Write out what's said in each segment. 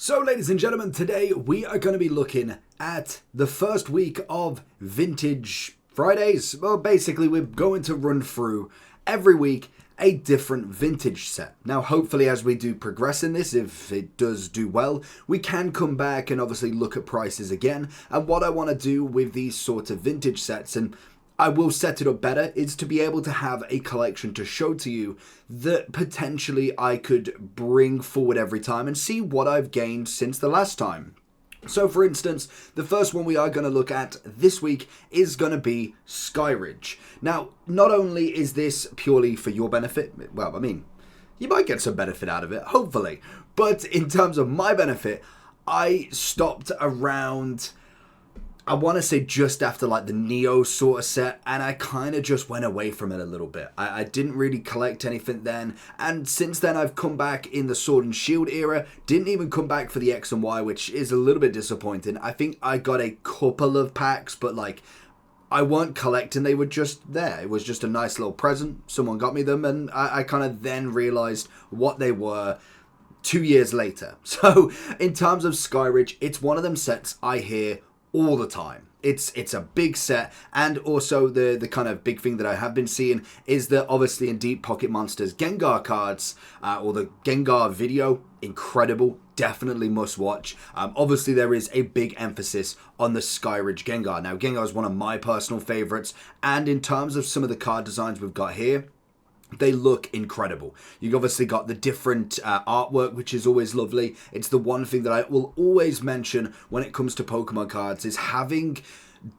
So ladies and gentlemen, today we are going to be looking at the first week of Vintage Fridays. Well, basically we're going to run through every week a different vintage set. Now hopefully as we do progress in this, if it does do well, we can come back and obviously look at prices again. And what I want to do with these sort of vintage sets, and I will set it up better, is to be able to have a collection to show to you that potentially I could bring forward every time and see what I've gained since the last time. So for instance, the first one we are going to look at this week is going to be SKYRIDGE. Now, not only is this purely for your benefit, well, I mean, you might get some benefit out of it, hopefully, but in terms of my benefit, I stopped around, I want to say just after like the Neo sort of set, and I kind of just went away from it a little bit. I didn't really collect anything then, and since then I've come back in the Sword and Shield era, didn't even come back for the X and Y, which is a little bit disappointing. I think I got a couple of packs, but like, I weren't collecting, they were just there. It was just a nice little present, someone got me them, and I kind of then realised what they were 2 years later. So in terms of SKYRIDGE, it's one of them sets I hear all the time. It's a big set, and also the kind of big thing that I have been seeing is that obviously in Deep Pocket Monsters Gengar cards, or the Gengar video, incredible, definitely must watch. Obviously there is a big emphasis on the SKYRIDGE Gengar. Now Gengar is one of my personal favorites, and in terms of some of the card designs we've got here, they look incredible. You've obviously got the different artwork, which is always lovely. It's the one thing that I will always mention when it comes to Pokemon cards, is having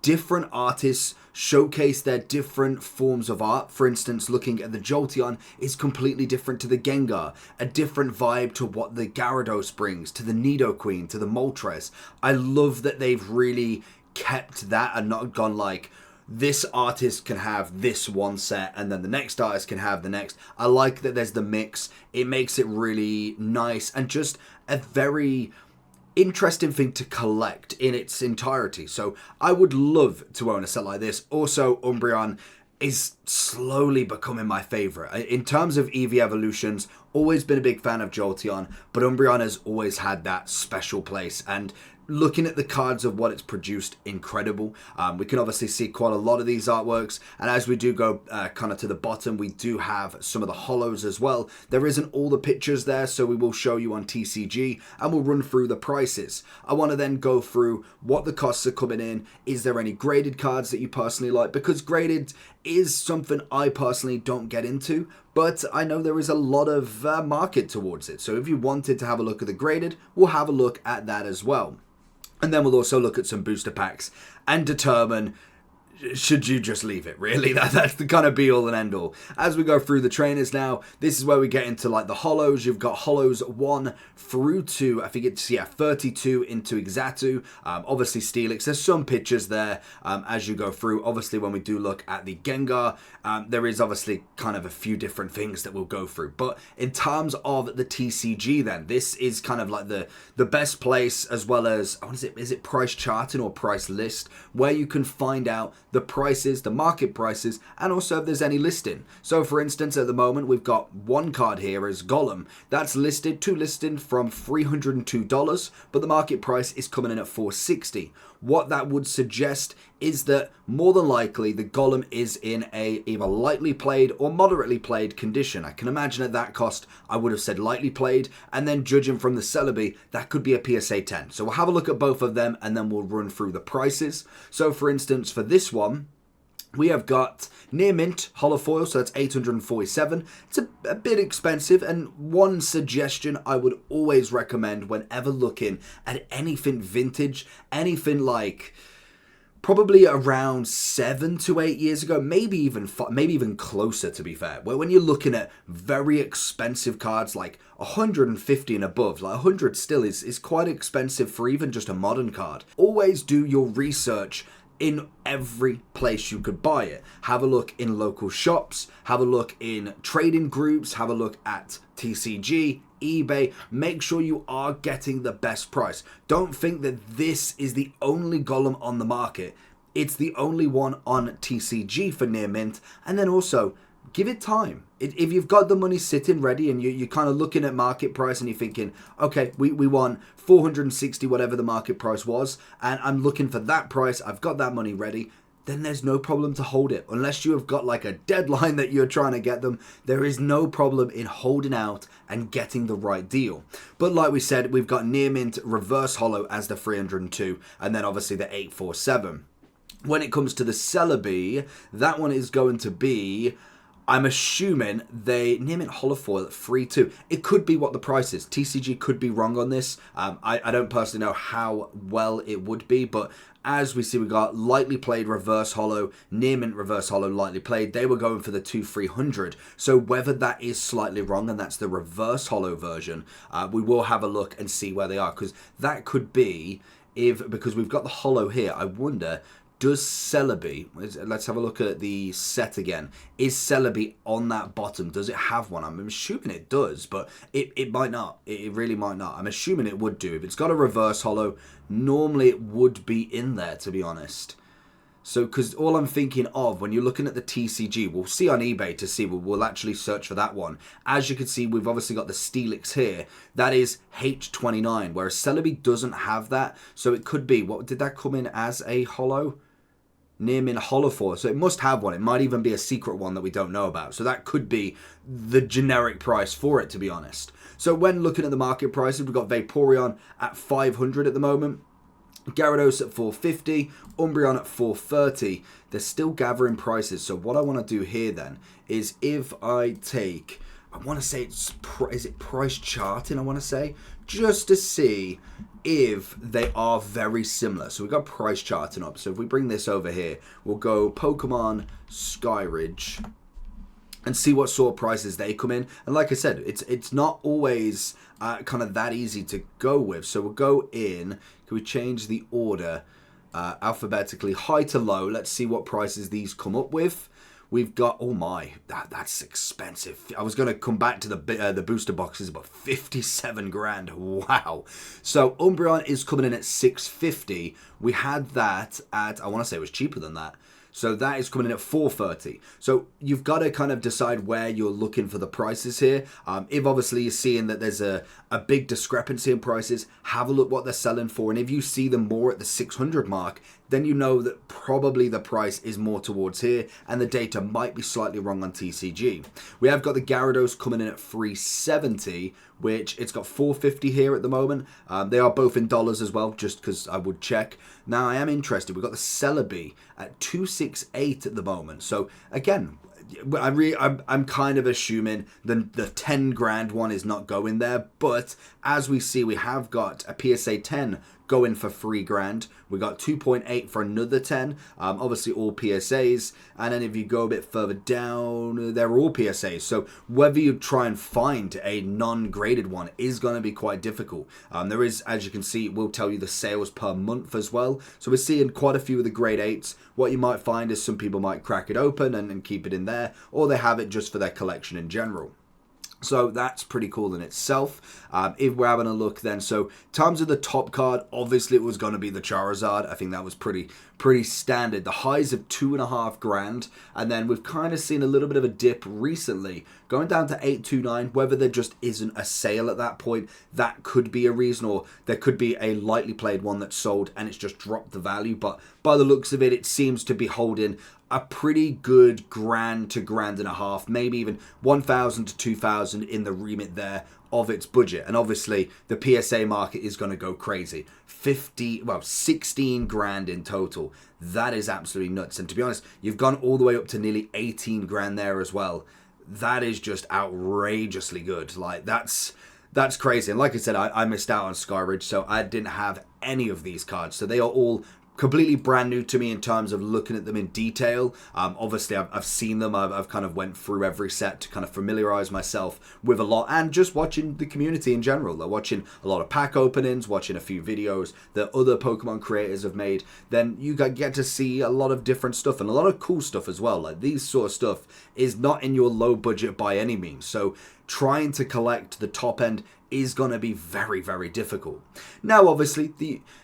different artists showcase their different forms of art. For instance, looking at the Jolteon is completely different to the Gengar, a different vibe to what the Gyarados brings, to the Nidoqueen, to the Moltres. I love that they've really kept that and not gone like, this artist can have this one set and then the next artist can have the next. I like that there's the mix. It makes it really nice and just a very interesting thing to collect in its entirety. So I would love to own a set like this. Also, Umbreon is slowly becoming my favorite. In terms of EV evolutions, always been a big fan of Jolteon, but Umbreon has always had that special place, and looking at the cards of what it's produced, incredible. We can obviously see quite a lot of these artworks, and as we do go kind of to the bottom, we do have some of the holos as well. There isn't all the pictures there, so we will show you on TCG, and we'll run through the prices. I want to then go through what the costs are coming in. Is there any graded cards that you personally like? Because graded is something I personally don't get into, but I know there is a lot of market towards it. So if you wanted to have a look at the graded, we'll have a look at that as well. And then we'll also look at some booster packs and determine, should you just leave it, really? That's the kind of be all and end all. As we go through the trainers now, this is where we get into like the holos. You've got holos 1 through to, I think it's, 32 into Exatu. Obviously Steelix, there's some pictures there as you go through. Obviously when we do look at the Gengar, there is obviously kind of a few different things that we'll go through. But in terms of the TCG then, this is kind of like the best place, as well as, what is it price charting or price list, where you can find out the prices, the market prices, and also if there's any listing. So for instance, at the moment, we've got one card here as Golem. That's listed from $302, but the market price is coming in at $460. What that would suggest is that more than likely the Golem is in a either lightly played or moderately played condition. I can imagine at that cost, I would have said lightly played, and then judging from the Celebi, that could be a PSA 10. So we'll have a look at both of them and then we'll run through the prices. So for instance, for this one, we have got near mint holofoil, so that's $847. It's a bit expensive, and one suggestion I would always recommend whenever looking at anything vintage, anything like probably around 7 to 8 years ago, maybe even closer, to be fair, where when you're looking at very expensive cards like 150 and above, like 100 still is quite expensive for even just a modern card. Always do your research in every place you could buy it. Have a look in local shops, have a look in trading groups, have a look at TCG, eBay. Make sure you are getting the best price. Don't think that this is the only Golem on the market. It's the only one on TCG for near mint, and then also give it time. If you've got the money sitting ready and you're kind of looking at market price and you're thinking, okay, we want 460, whatever the market price was, and I'm looking for that price, I've got that money ready, then there's no problem to hold it. Unless you have got like a deadline that you're trying to get them, there is no problem in holding out and getting the right deal. But like we said, we've got near mint reverse hollow as the 302, and then obviously the 847. When it comes to the Celebi, that one is going to be, I'm assuming they near mint hollow foil at 3.2. It could be what the price is. TCG could be wrong on this. I don't personally know how well it would be, but as we see, we got lightly played reverse hollow, near mint reverse hollow, lightly played. They were going for the 2-300. So whether that is slightly wrong and that's the reverse hollow version, we will have a look and see where they are, because that could be because we've got the hollow here. I wonder, does Celebi, let's have a look at the set again. Is Celebi on that bottom? Does it have one? I'm assuming it does, but it might not. It really might not. I'm assuming it would do. If it's got a reverse hollow, normally it would be in there, to be honest. So, because all I'm thinking of when you're looking at the TCG, we'll see on eBay to see, we'll actually search for that one. As you can see, we've obviously got the Steelix here. That is H29, whereas Celebi doesn't have that. So it could be, what did that come in as a hollow? Near mint hollow foil, so it must have one. It might even be a secret one that we don't know about, so that could be the generic price for it, to be honest. So when looking at the market prices, we've got Vaporeon at 500 at the moment, Gyarados at 450, Umbreon at 430. They're still gathering prices, so what I want to do here then is if I take, I want to say is it price charting, I want to say, just to see if they are very similar. So we've got price charting up. So if we bring this over here, we'll go Pokemon SKYRIDGE and see what sort of prices they come in. And like I said, it's not always kind of that easy to go with. So we'll go in, can we change the order alphabetically, high to low? Let's see what prices these come up with. We've got, oh my, that's expensive. I was going to come back to the booster boxes, but 57 grand. Wow. So Umbreon is coming in at 650. We had that at, I want to say it was cheaper than that. So that is coming in at 430. So you've got to kind of decide where you're looking for the prices here. If obviously you're seeing that there's a big discrepancy in prices, have a look what they're selling for. And if you see them more at the 600 mark, then you know that probably the price is more towards here and the data might be slightly wrong on TCG. We have got the Gyarados coming in at 370, which it's got 450 here at the moment. They are both in dollars as well, just because I would check. Now I am interested. We've got the Celebi at 268 at the moment. So again, I'm kind of assuming the 10 grand one is not going there, but as we see, we have got a PSA 10 going for 3 grand. We got 2.8 for another 10. Obviously all PSAs, and then if you go a bit further down, they're all PSAs. So whether you try and find a non-graded one is going to be quite difficult. There is, as you can see, it will tell you the sales per month as well. So we're seeing quite a few of the grade 8s. What you might find is some people might crack it open and keep it in there, or they have it just for their collection in general. So that's pretty cool in itself. If we're having a look then, so in terms of the top card, obviously it was going to be the Charizard. I think that was pretty standard. The highs of 2.5 grand, and then we've kind of seen a little bit of a dip recently, going down to 829. Whether there just isn't a sale at that point, that could be a reason, or there could be a lightly played one that's sold and it's just dropped the value. But by the looks of it, it seems to be holding a pretty good grand to grand and a half, maybe even 1,000 to 2,000 in the remit there of its budget. And obviously the PSA market is going to go crazy. 16 grand in total. That is absolutely nuts. And to be honest, you've gone all the way up to nearly 18 grand there as well. That is just outrageously good. Like that's crazy. And like I said, I missed out on SKYRIDGE, so I didn't have any of these cards. So they are all completely brand new to me in terms of looking at them in detail. Obviously, I've seen them. I've kind of went through every set to kind of familiarize myself with a lot, and just watching the community in general. They're watching a lot of pack openings, watching a few videos that other Pokemon creators have made. Then you get to see a lot of different stuff and a lot of cool stuff as well. Like these sort of stuff is not in your low budget by any means. So trying to collect the top end is going to be very, very difficult. Now, obviously,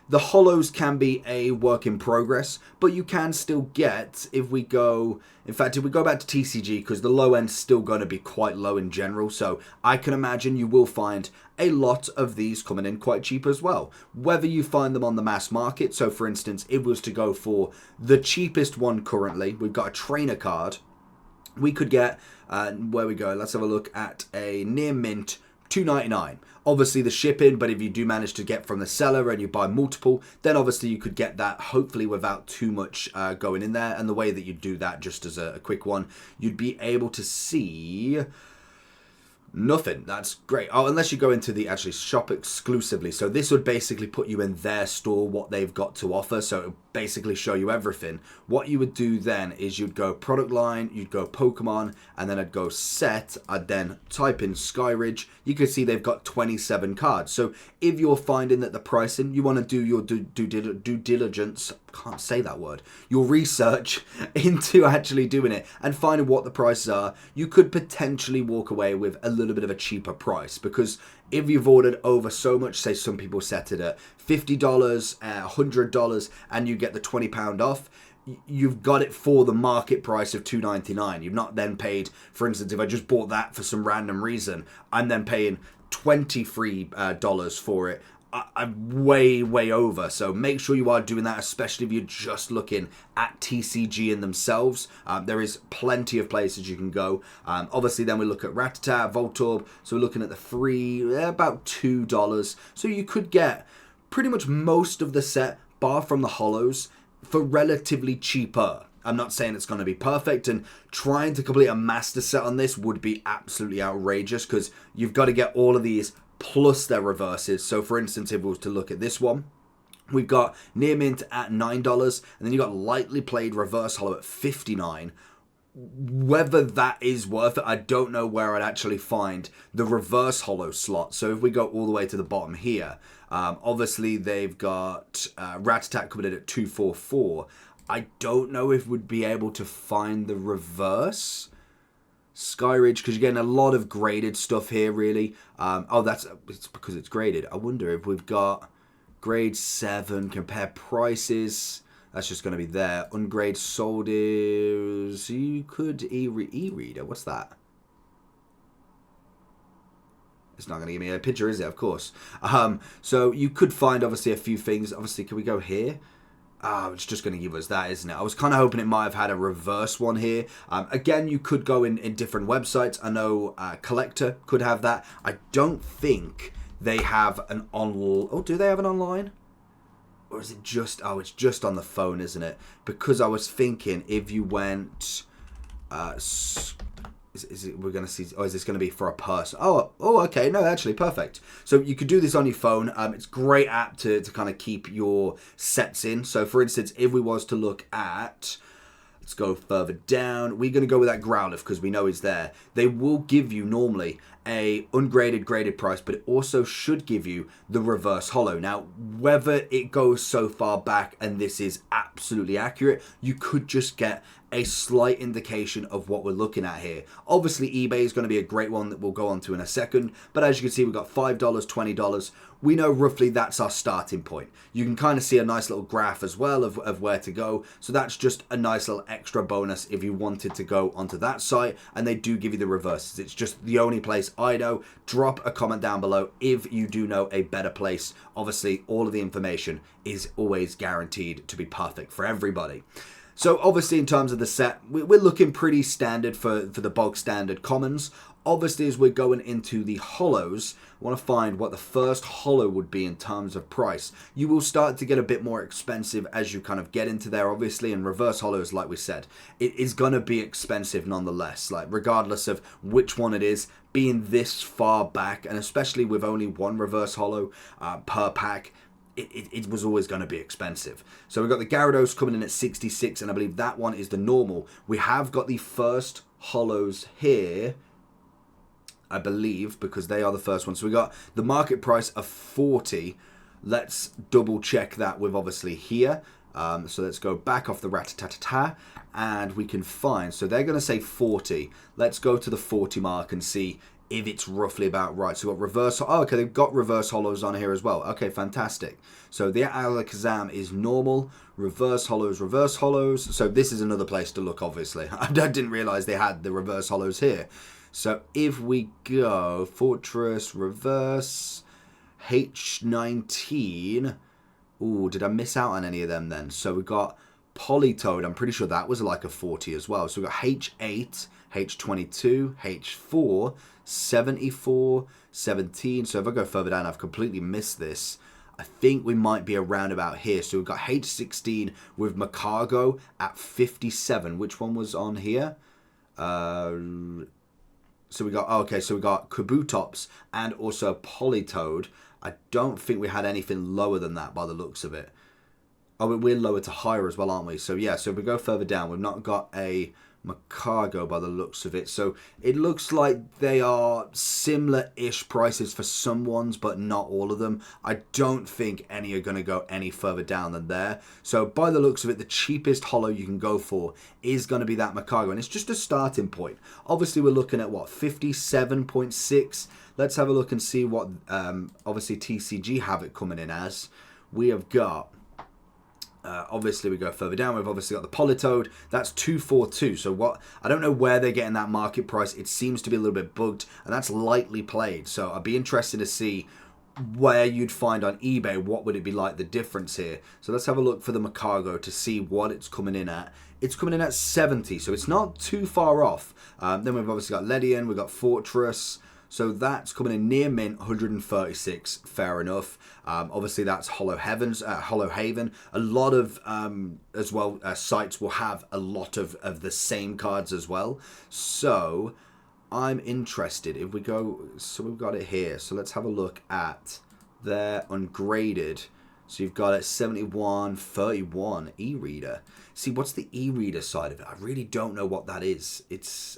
the hollows can be a work in progress, but you can still get, if we go back to TCG, because the low end's still going to be quite low in general, so I can imagine you will find a lot of these coming in quite cheap as well. Whether you find them on the mass market, so for instance, if it was to go for the cheapest one currently, we've got a trainer card, we could get, where we go, let's have a look at a near mint $2.99. Obviously the shipping, but if you do manage to get from the seller and you buy multiple, then obviously you could get that hopefully without too much going in there. And the way that you do that, just as a quick one, you'd be able to see nothing. That's great. Oh, unless you go into the actually shop exclusively. So this would basically put you in their store, what they've got to offer. So it would basically show you everything. What you would do then is you'd go product line, you'd go Pokemon, and then I'd go set. I'd then type in SKYRIDGE. You can see they've got 27 cards. So if you're finding that the pricing, you want to do your due diligence, can't say that word, your research into actually doing it and finding what the prices are, you could potentially walk away with a little bit of a cheaper price, because if you've ordered over so much, say some people set it at $50, $100, and you get the £20 off, you've got it for the market price of $2.99. You've not then paid, for instance, if I just bought that for some random reason, I'm then paying $23 for it. I'm way over, so make sure you are doing that, especially if you're just looking at TCG in themselves. There is plenty of places you can go. Obviously then we look at Rattata, Voltorb, so we're looking at the free, about $2, so you could get pretty much most of the set, bar from the hollows, for relatively cheaper. I'm not saying it's going to be perfect, and trying to complete a master set on this would be absolutely outrageous, because you've got to get all of these plus their reverses. So for instance, if we was to look at this one, we've got near mint at $9, and then you've got lightly played reverse hollow at $59. Whether that is worth it, I don't know where I'd actually find the reverse hollow slot. So if we go all the way to the bottom here, obviously they've got Rattata coming in at $244. I don't know if we'd be able to find the reverse SKYRIDGE, because you're getting a lot of graded stuff here, really. It's because it's graded. I wonder if we've got grade 7, compare prices. That's just going to be there. Ungrade sold is... You could e-reader. What's that? It's not going to give me a picture, is it? Of course. So you could find, obviously, a few things. Obviously, can we go here? It's just going to give us that, isn't it? I was kind of hoping it might have had a reverse one here. Again, you could go in different websites. I know Collector could have that. I don't think they have an online... Oh, do they have an online? Or is it just... Oh, it's just on the phone, isn't it? Because I was thinking if you went... we're going to see... Oh, is this going to be for a person? Oh, okay. No, actually, perfect. So you could do this on your phone. It's a great app to kind of keep your sets in. So, for instance, if we was to look at... Let's go further down. We're going to go with that Growlithe because we know it's there. They will give you normally a ungraded graded price, but it also should give you the reverse hollow. Now, whether it goes so far back and this is absolutely accurate, you could just get a slight indication of what we're looking at here. Obviously, eBay is going to be a great one that we'll go on to in a second, but as you can see, we've got $5, $20. We know roughly that's our starting point. You can kind of see a nice little graph as well of where to go, so that's just a nice little extra bonus if you wanted to go onto that site, and they do give you the reverses. It's just the only place I know. Drop a comment down below if you do know a better place. Obviously, all of the information is always guaranteed to be perfect for everybody. So obviously in terms of the set, we're looking pretty standard for the bog standard commons. Obviously as we're going into the hollows, I want to find what the first hollow would be in terms of price. You will start to get a bit more expensive as you kind of get into there, obviously, and reverse hollows, like we said, it is going to be expensive nonetheless, like regardless of which one it is, being this far back, and especially with only one reverse hollow per pack, it was always going to be expensive. So we've got the Gyarados coming in at 66, and I believe that one is the normal. We have got the first hollows here, I believe, because they are the first ones. So we got the market price of 40. Let's double check that with obviously here. So let's go back off the Rattata, and we can find, so they're going to say 40. Let's go to the 40 mark and see if it's roughly about right. So we've got reverse. Oh, okay, they've got reverse hollows on here as well. Okay, fantastic. So the Alakazam is normal. Reverse hollows, reverse hollows. So this is another place to look, obviously. I didn't realize they had the reverse hollows here. So if we go Fortress, reverse, H19. Ooh, did I miss out on any of them then? So we got Politoed. I'm pretty sure that was like a 40 as well. So we got H8, H22, H4, 74, 17. So if I go further down, I've completely missed this. I think we might be around about here. So we've got H16 with Macargo at 57. Which one was on here? So we got, okay, so we got Kabutops and also Politoed. I don't think we had anything lower than that by the looks of it. Oh, we're lower to higher as well, aren't we? So yeah, so if we go further down, we've not got a Macargo by the looks of it. So it looks like they are similar-ish prices for some ones, but not all of them. I don't think any are going to go any further down than there. So by the looks of it, the cheapest holo you can go for is going to be that Macargo, and it's just a starting point. Obviously, we're looking at, what, 57.6? Let's have a look and see what, obviously, TCG have it coming in as. We have got... obviously, we go further down. We've obviously got the Politoed. That's 242. So what? I don't know where they're getting that market price. It seems to be a little bit bugged, and that's lightly played. So I'd be interested to see where you'd find on eBay. What would it be like, the difference here? So let's have a look for the Macargo to see what it's coming in at. It's coming in at 70, so it's not too far off. Then we've obviously got Ledian. We've got Fortress. So that's coming in near mint, 136. Fair enough. Obviously, that's Hollow Haven. A lot of as well sites will have a lot of the same cards as well. So I'm interested. If we go, so we've got it here. So let's have a look at their ungraded. So you've got it 71, 31 e-reader. See, what's the e-reader side of it? I really don't know what that is.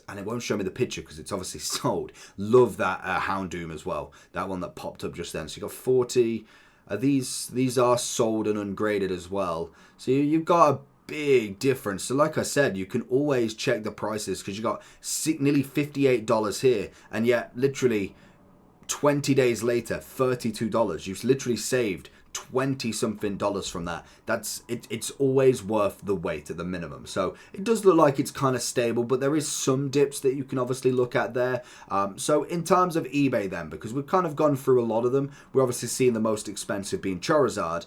And it won't show me the picture because it's obviously sold. Love that Houndoom as well. That one that popped up just then. So you've got 40. These are sold and ungraded as well. So you've got a big difference. So like I said, you can always check the prices because you've got nearly $58 here. And yet, literally 20 days later, $32. You've literally saved $20-something from that. It's always worth the wait at the minimum. So it does look like it's kind of stable, but there is some dips that you can obviously look at there. So in terms of eBay then, because we've kind of gone through a lot of them, we're obviously seeing the most expensive being Charizard.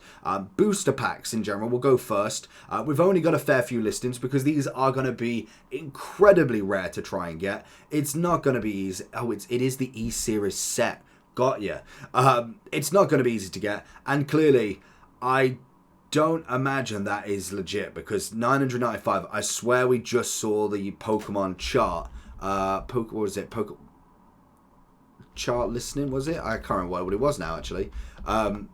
Booster packs in general will go first. We've only got a fair few listings because these are going to be incredibly rare to try and get. It's not going to be easy. Oh, it is the E-Series set. Got ya. It's not going to be easy to get, and clearly I don't imagine that is legit because 995, I swear we just saw the Pokemon chart. What was it? Chart listening, was it? I can't remember what it was now, actually. Oh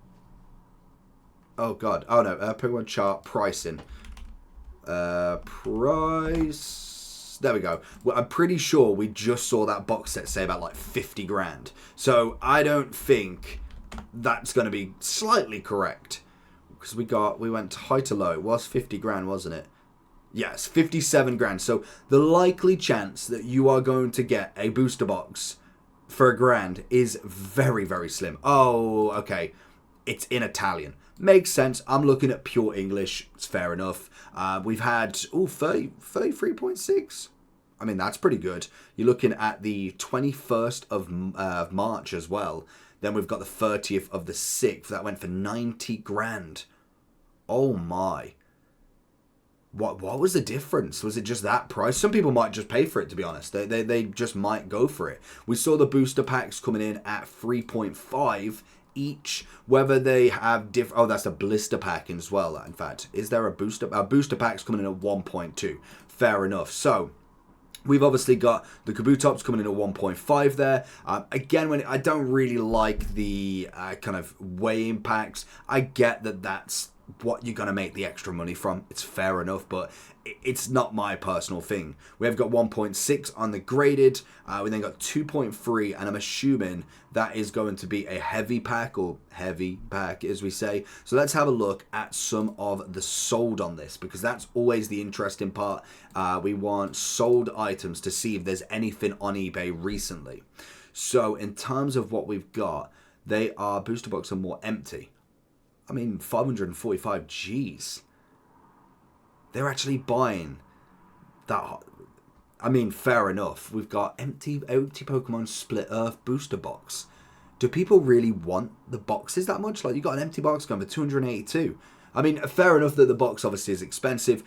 god. Oh no, Pokemon chart pricing. Price. There we go. Well, I'm pretty sure we just saw that box set say about like 50 grand. So I don't think that's going to be slightly correct. Because we went high to low. It was 50 grand, wasn't it? Yes, 57 grand. So the likely chance that you are going to get a booster box for $1,000 is very, very slim. Oh, okay. It's in Italian. Makes sense. I'm looking at pure English. It's fair enough. We've had 33.6. I mean, that's pretty good. You're looking at the 21st of March as well. Then we've got the 30th of the 6th. That went for 90 grand. Oh my. What was the difference? Was it just that price? Some people might just pay for it, to be honest. They just might go for it. We saw the booster packs coming in at 3.5 each. Whether they have different... Oh, that's a blister pack as well, in fact. Is there a booster... booster pack's coming in at 1.2. Fair enough. So... we've obviously got the Kabutops coming in at 1.5 there. Again, I don't really like the kind of weighing packs. I get that that's what you're going to make the extra money from. It's fair enough, but it's not my personal thing. We have got 1.6 on the graded. We then got 2.3, and I'm assuming that is going to be a heavy pack, or heavy pack as we say. So let's have a look at some of the sold on this, because that's always the interesting part. We want sold items to see if there's anything on eBay recently. So in terms of what we've got, they are booster box are more empty. I mean, 545 Gs. They're actually buying that. I mean, fair enough. We've got empty Pokemon Split Earth booster box. Do people really want the boxes that much? Like, you got an empty box going for 282. I mean, fair enough that the box obviously is expensive.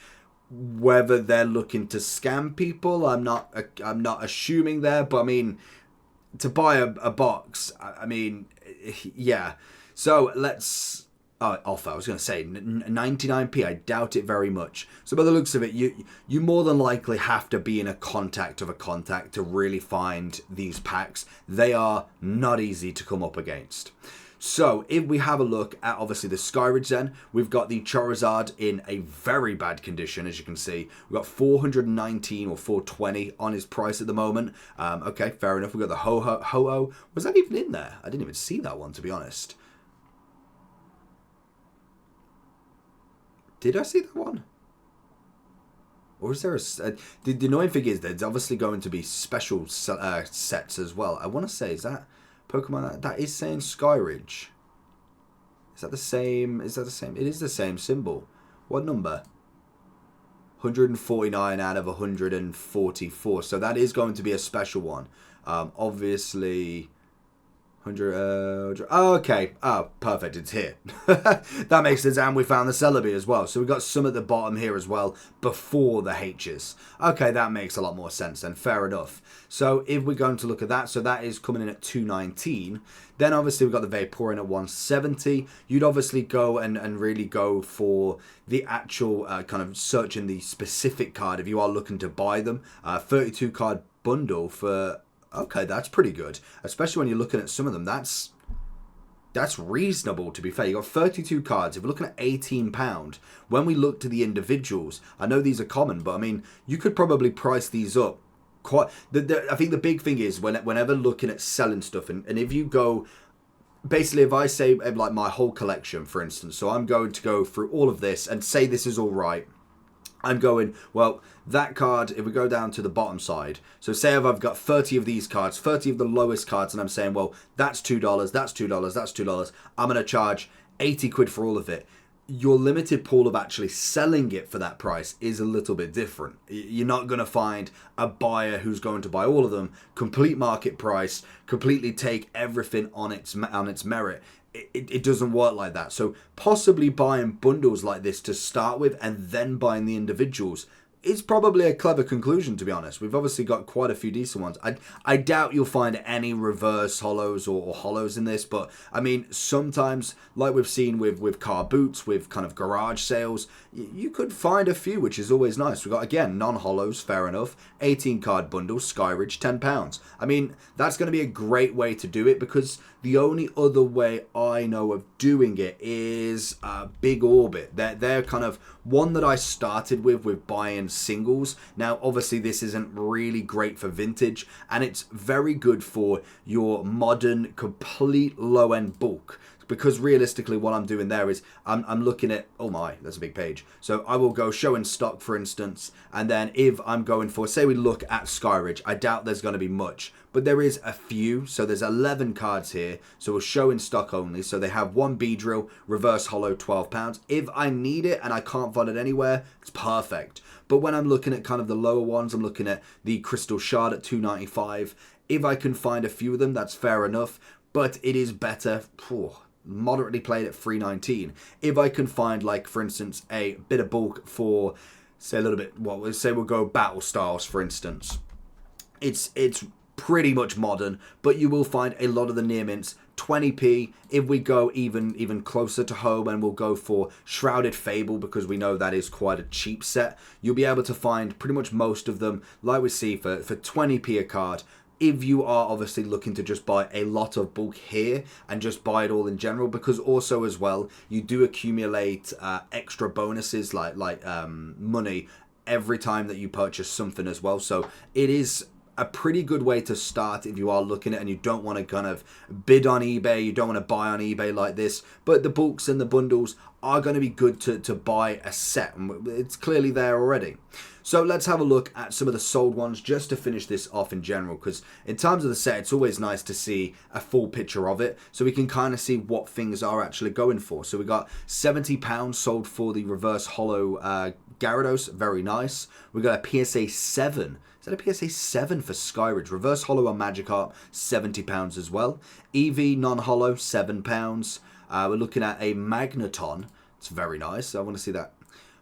Whether they're looking to scam people, I'm not assuming there. But I mean, to buy a box, I mean, yeah. So let's. Offer. I was going to say 99p. I doubt it very much. So by the looks of it, you more than likely have to be in a contact of a contact to really find these packs. They are not easy to come up against. So if we have a look at obviously the SKYRIDGE then, we've got the Charizard in a very bad condition, as you can see. We've got 419 or 420 on his price at the moment. Okay, fair enough. We've got the Ho-Oh. Was that even in there? I didn't even see that one, to be honest. Did I see that one? Or is there a... the annoying thing is there's obviously going to be special sets as well. I want to say, is that Pokemon... That is saying SKYRIDGE. Is that the same? Is that the same? It is the same symbol. What number? 149 out of 144. So that is going to be a special one. Obviously... 100, oh, okay. Oh, perfect. It's here. That makes sense. And we found the Celebi as well. So we've got some at the bottom here as well before the H's. Okay, that makes a lot more sense then. Fair enough. So if we're going to look at that, so that is coming in at 219. Then obviously we've got the Vaporeon at 170. You'd obviously go and really go for the actual kind of searching the specific card if you are looking to buy them. 32 card bundle for... Okay, that's pretty good. Especially when you're looking at some of them. That's reasonable, to be fair. You got 32 cards. If we're looking at £18, when we look to the individuals, I know these are common, but I mean, you could probably price these up quite... I think the big thing is whenever looking at selling stuff, and if you go... Basically, if I say, like, my whole collection, for instance, so I'm going to go through all of this and say this is all right. I'm going, well, that card, if we go down to the bottom side, so say if I've got 30 of these cards, 30 of the lowest cards, and I'm saying, well, that's $2, that's $2, that's $2, I'm going to charge 80 quid for all of it. Your limited pool of actually selling it for that price is a little bit different. You're not going to find a buyer who's going to buy all of them, complete market price, completely take everything on its merit. It doesn't work like that. So possibly buying bundles like this to start with and then buying the individuals is probably a clever conclusion, to be honest. We've obviously got quite a few decent ones. I doubt you'll find any reverse hollows or hollows in this, but I mean, sometimes, like we've seen with car boots, with kind of garage sales, you could find a few, which is always nice. We've got, again, non-hollows, fair enough. 18 card bundle, SKYRIDGE, £10. I mean, that's going to be a great way to do it, because the only other way I know of doing it is Big Orbit. They're kind of one that I started with buying singles. Now, obviously, this isn't really great for vintage, and it's very good for your modern, complete low-end bulk. Because realistically, what I'm doing there is I'm looking at, oh my, that's a big page. So I will go show in stock, for instance, and then if I'm going for, say we look at SKYRIDGE, I doubt there's going to be much, but there is a few. So there's 11 cards here, so we'll show in stock only. So they have one Beedrill, reverse hollow, £12. If I need it and I can't find it anywhere, it's perfect. But when I'm looking at kind of the lower ones, I'm looking at the Crystal Shard at $2.95. If I can find a few of them, that's fair enough, but it is better. Moderately played at $3.19. If I can find, like, for instance, a bit of bulk for, say, a little bit, well, let's say we'll go Battle Styles, for instance. It's pretty much modern, but you will find a lot of the near mints 20p. If we go even closer to home and we'll go for Shrouded Fable, because we know that is quite a cheap set, you'll be able to find pretty much most of them, like we see, for 20p a card. If you are obviously looking to just buy a lot of bulk here and just buy it all in general, because also as well, you do accumulate extra bonuses like money every time that you purchase something as well. So it is a pretty good way to start if you are looking at it and you don't want to kind of bid on eBay, you don't want to buy on eBay like this. But the bulks and the bundles are going to be good to buy a set, and it's clearly there already. So let's have a look at some of the sold ones just to finish this off in general, because in terms of the set, it's always nice to see a full picture of it so we can kind of see what things are actually going for. So we got £70 sold for the reverse hollow Gyarados, very nice. We got a PSA 7. Is that a PSA 7 for SKYRIDGE? Reverse hollow on Magikarp, £70 as well. EV non-hollow, £7. We're looking at a Magneton. It's very nice. I want to see that.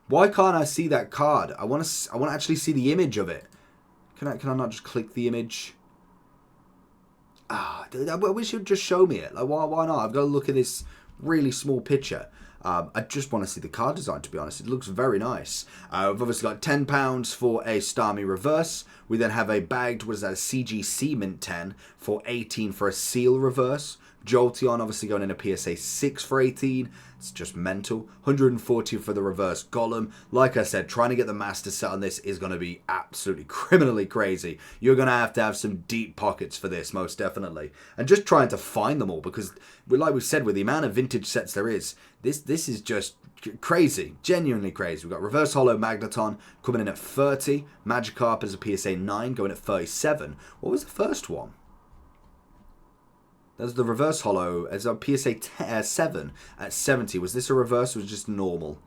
Why can't I see that card? I want to actually see the image of it. Can I not just click the image? I wish you'd just show me it. Like, why not? I've got to look at this really small picture. I just want to see the card design, to be honest. It looks very nice. We've obviously got £10 for a Starmie reverse. We then have a bagged, what is that, a CGC Mint 10 for 18 for a Seal reverse. Jolteon obviously going in a PSA 6 for 18. It's just mental. 140 for the reverse Golem. Like I said, trying to get the master set on this is going to be absolutely criminally crazy. You're going to have some deep pockets for this, most definitely. And just trying to find them all, because like we said, with the amount of vintage sets there is, this is just crazy. Genuinely crazy. We've got reverse hollow Magneton coming in at 30. Magikarp as a PSA 9 going at 37. What was the first one? There's the reverse hollow as a PSA 7 at 70. Was this a reverse or was it just normal?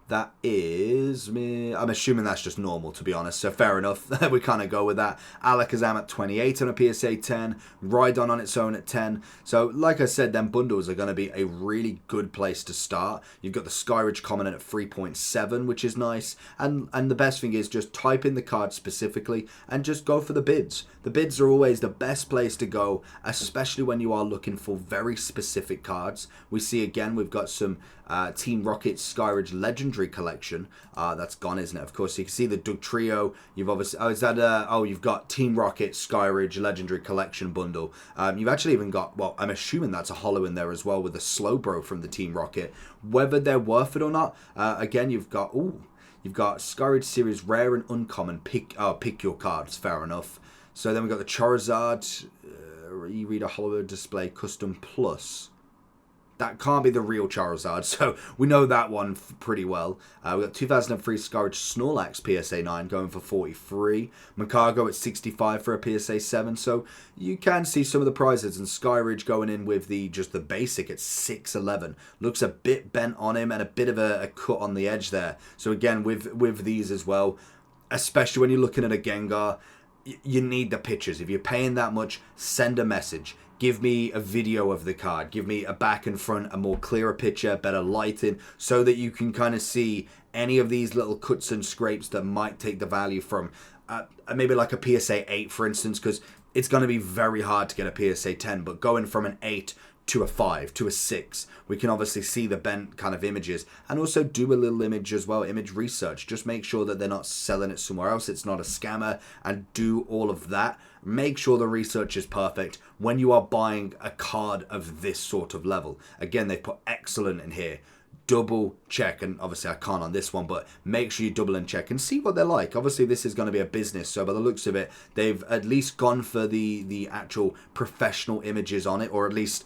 That is... I'm assuming that's just normal, to be honest. So fair enough. We kind of go with that. Alakazam at 28 on a PSA 10. Rhydon on its own at 10. So like I said, them bundles are going to be a really good place to start. You've got the SKYRIDGE common at 3.7, which is nice. And the best thing is just type in the card specifically and just go for the bids. The bids are always the best place to go, especially when you are looking for very specific cards. We see again, we've got some Team Rocket SKYRIDGE Legendary Collection. That's gone, isn't it? Of course, you can see the Doug Trio. You've obviously... you've got Team Rocket SKYRIDGE Legendary Collection bundle. You've actually even got... Well, I'm assuming that's a hollow in there as well with the Slowbro from the Team Rocket. Whether they're worth it or not, again, you've got... You've got SKYRIDGE Series Rare and Uncommon. Pick your cards. Fair enough. So then we've got the Charizard E-Reader Hollow Display Custom Plus. That can't be the real Charizard, so we know that one pretty well. We've got 2003 SKYRIDGE Snorlax PSA 9 going for 43. Macargo at 65 for a PSA 7, so you can see some of the prizes. And SKYRIDGE going in with just the basic at 611. Looks a bit bent on him and a bit of a cut on the edge there. So again, with these as well, especially when you're looking at a Gengar, you need the pictures. If you're paying that much, send a message. Give me a video of the card. Give me a back and front, a more clearer picture, better lighting, so that you can kind of see any of these little cuts and scrapes that might take the value from maybe like a PSA 8, for instance, because it's going to be very hard to get a PSA 10, but going from an 8 to a 5, to a 6, we can obviously see the bent kind of images, and also do a little image as well, image research. Just make sure that they're not selling it somewhere else, it's not a scammer, and do all of that. Make sure the research is perfect when you are buying a card of this sort of level. Again, they put excellent in here. Double check, and obviously I can't on this one, but make sure you double and check and see what they're like. Obviously this is going to be a business, so by the looks of it, they've at least gone for the actual professional images on it, or at least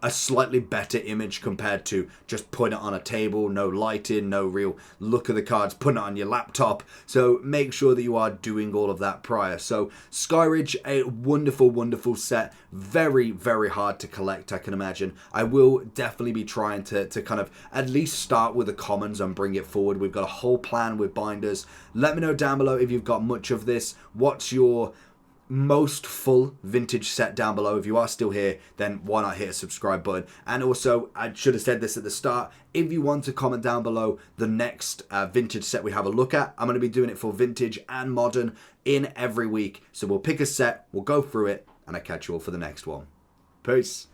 a slightly better image compared to just putting it on a table, no lighting, no real look of the cards, putting it on your laptop. So make sure that you are doing all of that prior. So SKYRIDGE, a wonderful, wonderful set. Very, very hard to collect, I can imagine. I will definitely be trying to kind of at least start with the commons and bring it forward. We've got a whole plan with binders. Let me know down below if you've got much of this. What's your most full vintage set down below? If you are still here, then why not hit a subscribe button? And also, I should have said this at the start, if you want to comment down below the next vintage set we have a look at, I'm going to be doing it for vintage and modern in every week. So we'll pick a set, we'll go through it, and I'll catch you all for the next one. Peace.